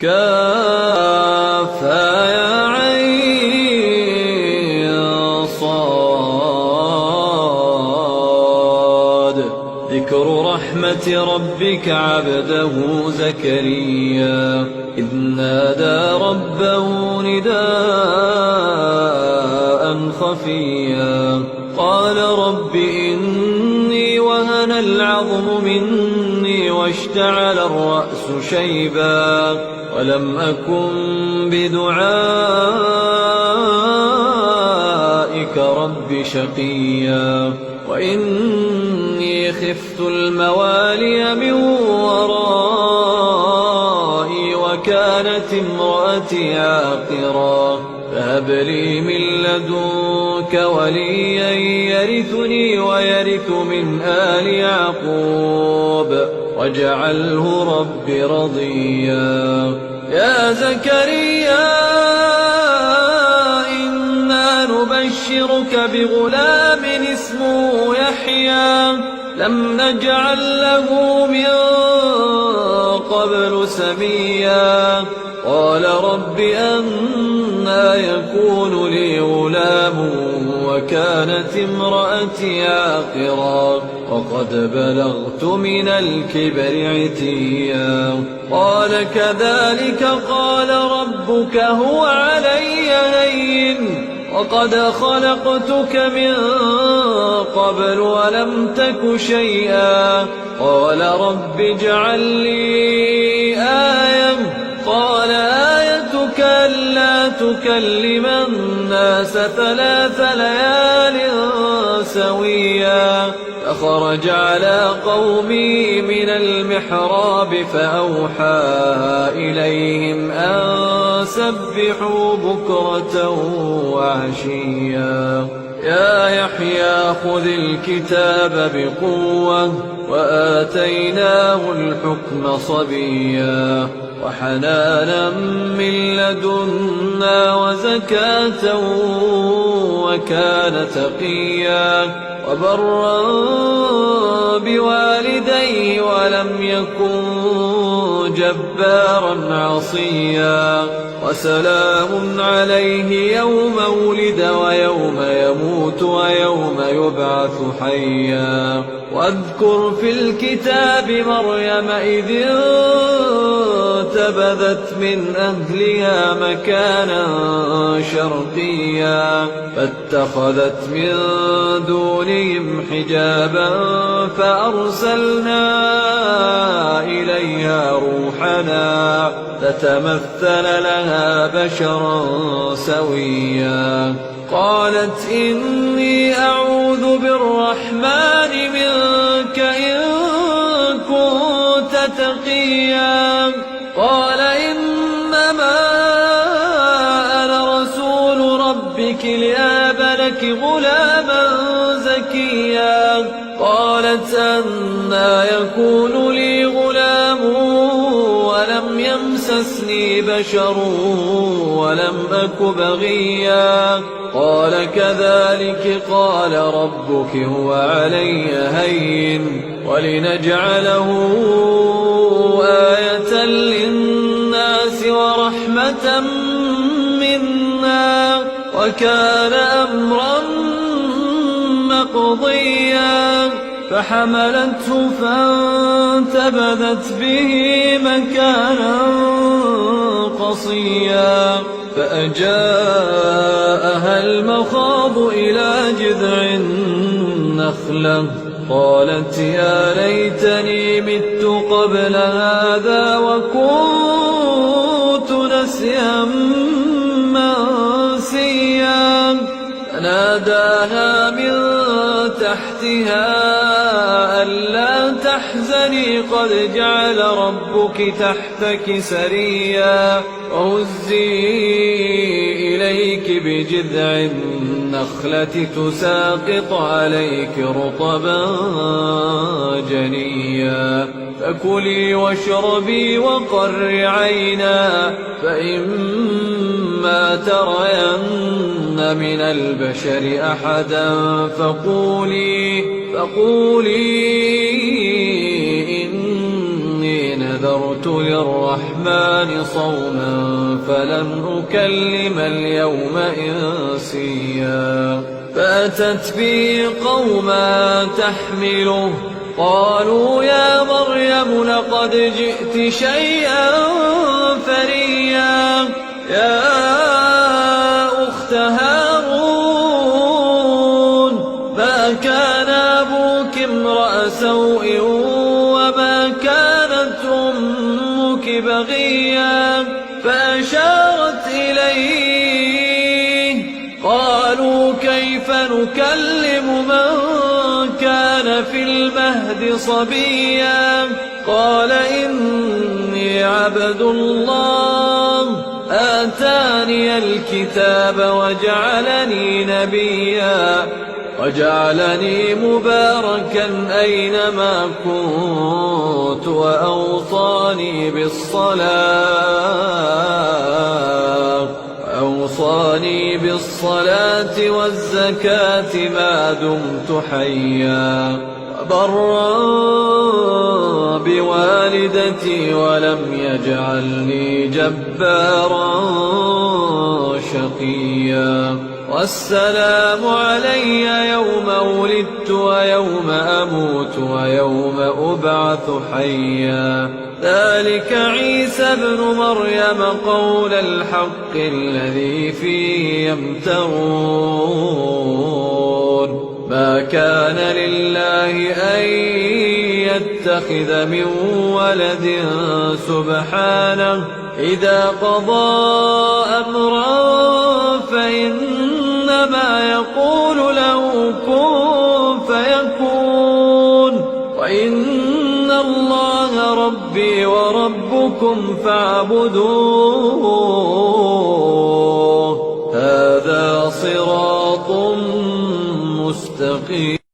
كافها يا عين صاد. ذكر رحمة ربك عبده زكريا إذ نادى ربه نداء خفيا قال رب إني وهن العظم مني واشتعل الرأس شيبا ولم أكن بدعائك رب شقيا وإني خفت الموالي من ورائي وكانت امرأتي عاقرا فهب لي من لدنك وليا يرثني ويرث من آل يعقوب واجعله رب رضيا. يا زكريا إنا نبشرك بغلام اسمه يحيى لم نجعل له من قبل سميا قال رب أنى يكون لي غلام وكانت امرأتي عاقرا وقد بلغت من الكبر عتيا قال كذلك قال ربك هو علي هين وقد خلقتك من قبل ولم تك شيئا قال رب اجعل لي آية قال آيتك ألا تكلم الناس 3 ليال سويا فخرج على قومه من المحراب فأوحى إليهم أن سبحوا بكرة وعشيا. يا يحيى خذ الكتاب بقوة وآتيناه الحكم صبيا وحنانا من لدنا وزكاة وكان تقيا وبرا بوالديه ولم يكن جبارا عصيا وسلام عليه يوم ولد ويوم يموت ويوم يبعث حيا. واذكر في الكتاب مريم إذ انتبذت من أهلها مكانا شرقيا فاتخذت من دونهم حجابا فأرسلنا إليها روحنا فتمثل لها بشرا سويا قالت إني أعوذ بالرحمن منك إن كنت تقيا قال إنما أنا رسول ربك لأهب لك غلاما زكيا قالت أنى يكون لي غلام ولم يمسسني بشر ولم أك بغيا قال كذلك قال ربك هو علي هين ولنجعله آية للناس ورحمة منا وكان أمرا مقضيا فحملته فانتبذت به مكانا قصيا فأجاءها المخاض إلى جذع النخلة قالت يا ليتني مت قبل هذا وكنت نسيا منسيا فناداها من تحتها ألا تحزني قد جعل ربك تحتك سريا وهزي إليك بجذع النخلة تساقط عليك رطبا جنيا فكلي واشربي وقر عينا فإما ترين من البشر أحدا فقولي إني نذرت للرحمن صوما فلن أكلم اليوم إنسيا فأتت به قوما تحمله قالوا يا مريم لقد جئت شيئا فريا يا أخت هارون ما كان أبوك امرأ سوء وما كانت أمك بغيا فأشارت إليه قالوا كيف نكلم من كان في المهد صبيا قال إني عبد الله آتاني الكتاب وجعلني نبيا وجعلني مباركا أينما كنت وأوصاني بالصلاة والزكاة ما دمت حيا وبرا بوالدتي ولم يجعلني جبارا شقيا والسلام علي يوم ولدت ويوم أموت ويوم أبعث حيا ذلك عيسى ابن مريم قول الحق الذي فيه يمترون ما كان لله أن يتخذ من ولد سبحانه إذا قضى أمرا فإنما يقول له كن فيكون وإن الله ربي وربكم فاعبدوه هذا صراط مستقيم.